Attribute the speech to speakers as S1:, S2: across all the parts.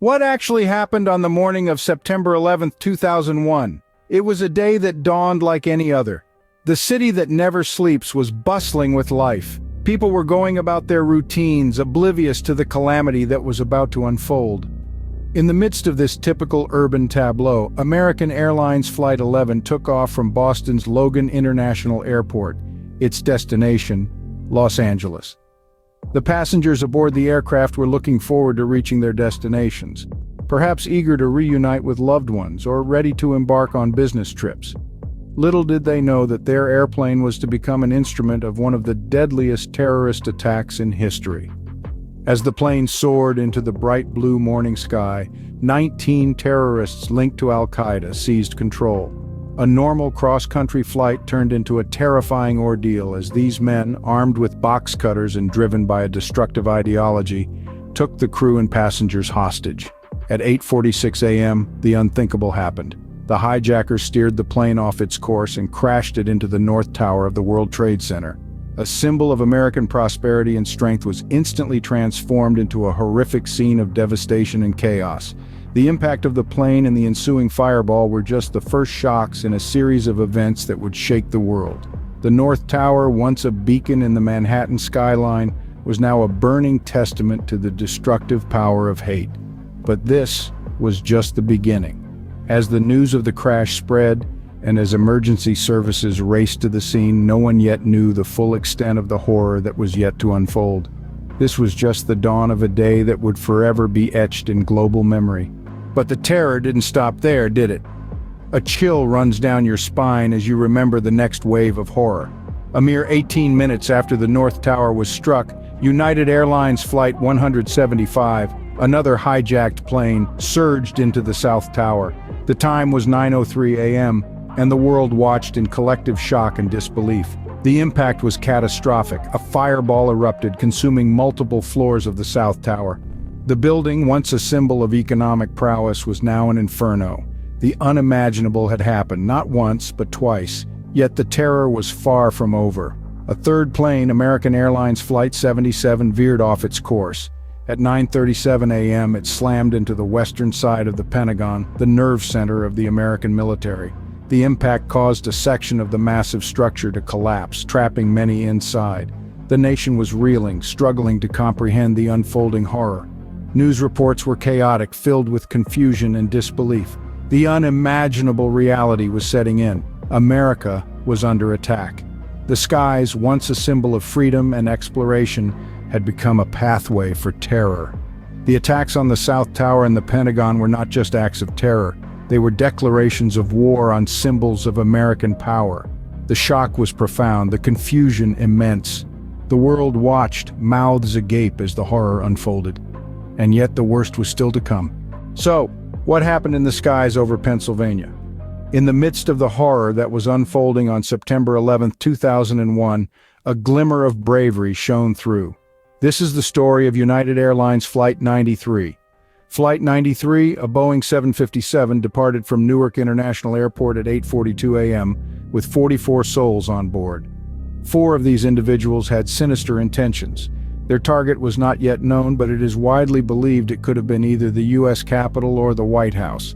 S1: What actually happened on the morning of September 11th, 2001? It was a day that dawned like any other. The city that never sleeps was bustling with life. People were going about their routines, oblivious to the calamity that was about to unfold. In the midst of this typical urban tableau, American Airlines Flight 11 took off from Boston's Logan International Airport, its destination, Los Angeles. The passengers aboard the aircraft were looking forward to reaching their destinations, perhaps eager to reunite with loved ones or ready to embark on business trips. Little did they know that their airplane was to become an instrument of one of the deadliest terrorist attacks in history. As the plane soared into the bright blue morning sky, 19 terrorists linked to Al-Qaeda seized control. A normal cross-country flight turned into a terrifying ordeal as these men, armed with box cutters and driven by a destructive ideology, took the crew and passengers hostage. At 8:46 a.m., the unthinkable happened. The hijackers steered the plane off its course and crashed it into the North Tower of the World Trade Center. A symbol of American prosperity and strength was instantly transformed into a horrific scene of devastation and chaos. The impact of the plane and the ensuing fireball were just the first shocks in a series of events that would shake the world. The North Tower, once a beacon in the Manhattan skyline, was now a burning testament to the destructive power of hate. But this was just the beginning. As the news of the crash spread, and as emergency services raced to the scene, no one yet knew the full extent of the horror that was yet to unfold. This was just the dawn of a day that would forever be etched in global memory. But the terror didn't stop there, did it? A chill runs down your spine as you remember the next wave of horror. A mere 18 minutes after the North Tower was struck, United Airlines Flight 175, another hijacked plane, surged into the South Tower. The time was 9:03 a.m., and the world watched in collective shock and disbelief. The impact was catastrophic. A fireball erupted, consuming multiple floors of the South Tower. The building, once a symbol of economic prowess, was now an inferno. The unimaginable had happened, not once, but twice. Yet the terror was far from over. A third plane, American Airlines Flight 77, veered off its course. At 9:37 a.m., it slammed into the western side of the Pentagon, the nerve center of the American military. The impact caused a section of the massive structure to collapse, trapping many inside. The nation was reeling, struggling to comprehend the unfolding horror. News reports were chaotic, filled with confusion and disbelief. The unimaginable reality was setting in. America was under attack. The skies, once a symbol of freedom and exploration, had become a pathway for terror. The attacks on the South Tower and the Pentagon were not just acts of terror. They were declarations of war on symbols of American power. The shock was profound, the confusion immense. The world watched, mouths agape, as the horror unfolded. And yet the worst was still to come. So, what happened in the skies over Pennsylvania? In the midst of the horror that was unfolding on September 11th, 2001, a glimmer of bravery shone through. This is the story of United Airlines Flight 93. Flight 93, a Boeing 757, departed from Newark International Airport at 8:42 a.m. with 44 souls on board. 4 of these individuals had sinister intentions. Their target was not yet known, but it is widely believed it could have been either the U.S. Capitol or the White House.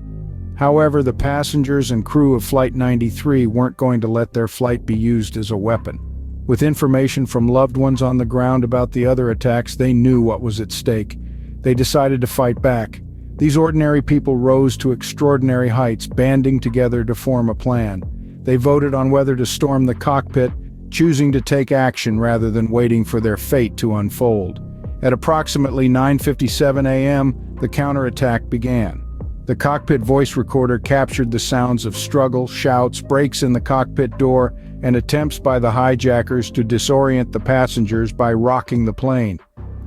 S1: However, the passengers and crew of Flight 93 weren't going to let their flight be used as a weapon. With information from loved ones on the ground about the other attacks, they knew what was at stake. They decided to fight back. These ordinary people rose to extraordinary heights, banding together to form a plan. They voted on whether to storm the cockpit, choosing to take action rather than waiting for their fate to unfold. At approximately 9:57 a.m., the counterattack began. The cockpit voice recorder captured the sounds of struggle, shouts, breaks in the cockpit door, and attempts by the hijackers to disorient the passengers by rocking the plane.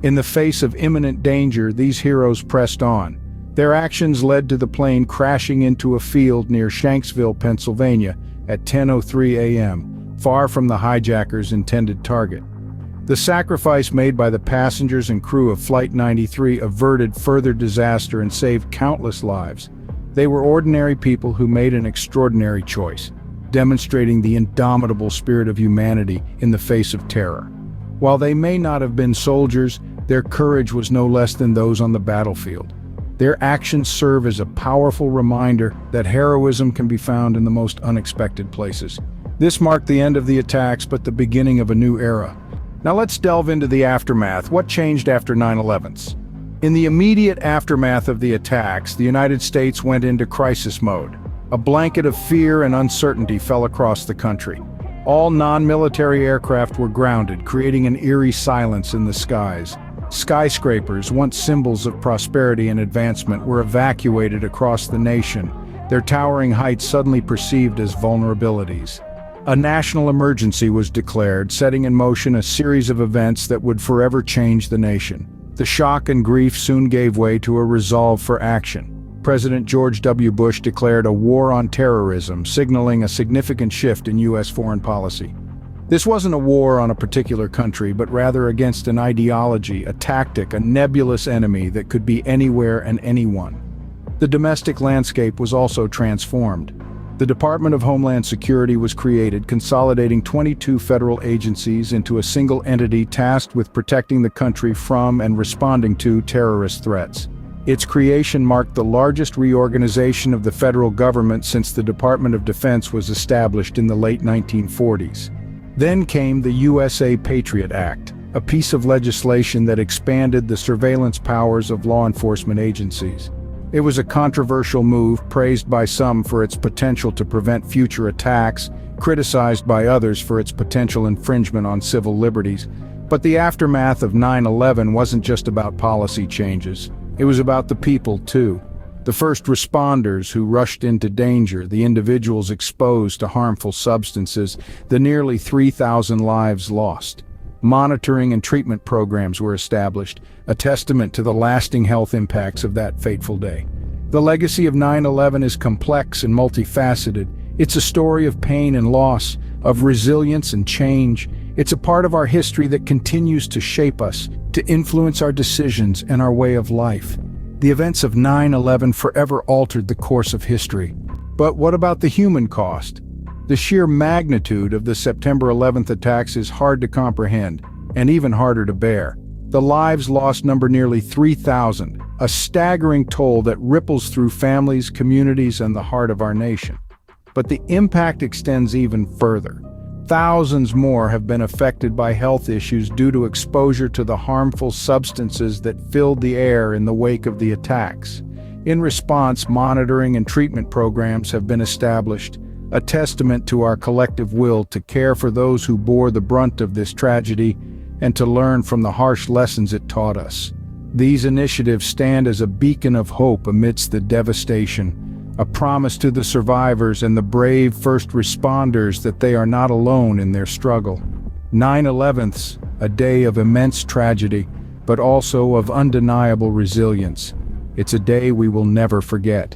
S1: In the face of imminent danger, these heroes pressed on. Their actions led to the plane crashing into a field near Shanksville, Pennsylvania, at 10:03 a.m., far from the hijackers' intended target. The sacrifice made by the passengers and crew of Flight 93 averted further disaster and saved countless lives. They were ordinary people who made an extraordinary choice, demonstrating the indomitable spirit of humanity in the face of terror. While they may not have been soldiers, their courage was no less than those on the battlefield. Their actions serve as a powerful reminder that heroism can be found in the most unexpected places. This marked the end of the attacks, but the beginning of a new era. Now let's delve into the aftermath. What changed after 9/11s? In the immediate aftermath of the attacks, the United States went into crisis mode. A blanket of fear and uncertainty fell across the country. All non-military aircraft were grounded, creating an eerie silence in the skies. Skyscrapers, once symbols of prosperity and advancement, were evacuated across the nation, their towering heights suddenly perceived as vulnerabilities. A national emergency was declared, setting in motion a series of events that would forever change the nation. The shock and grief soon gave way to a resolve for action. President George W. Bush declared a war on terrorism, signaling a significant shift in U.S. foreign policy. This wasn't a war on a particular country, but rather against an ideology, a tactic, a nebulous enemy that could be anywhere and anyone. The domestic landscape was also transformed. The Department of Homeland Security was created, consolidating 22 federal agencies into a single entity tasked with protecting the country from and responding to terrorist threats. Its creation marked the largest reorganization of the federal government since the Department of Defense was established in the late 1940s. Then came the USA Patriot Act, a piece of legislation that expanded the surveillance powers of law enforcement agencies. It was a controversial move, praised by some for its potential to prevent future attacks, criticized by others for its potential infringement on civil liberties. But the aftermath of 9/11 wasn't just about policy changes. It was about the people, too. The first responders who rushed into danger, the individuals exposed to harmful substances, the nearly 3,000 lives lost. Monitoring and treatment programs were established, a testament to the lasting health impacts of that fateful day. The legacy of 9/11 is complex and multifaceted. It's a story of pain and loss, of resilience and change. It's a part of our history that continues to shape us, to influence our decisions and our way of life. The events of 9/11 forever altered the course of history. But what about the human cost? The sheer magnitude of the September 11th attacks is hard to comprehend, and even harder to bear. The lives lost number nearly 3,000, a staggering toll that ripples through families, communities, and the heart of our nation. But the impact extends even further. Thousands more have been affected by health issues due to exposure to the harmful substances that filled the air in the wake of the attacks. In response, monitoring and treatment programs have been established, a testament to our collective will to care for those who bore the brunt of this tragedy and to learn from the harsh lessons it taught us. These initiatives stand as a beacon of hope amidst the devastation, a promise to the survivors and the brave first responders that they are not alone in their struggle. 9/11's, a day of immense tragedy, but also of undeniable resilience. It's a day we will never forget.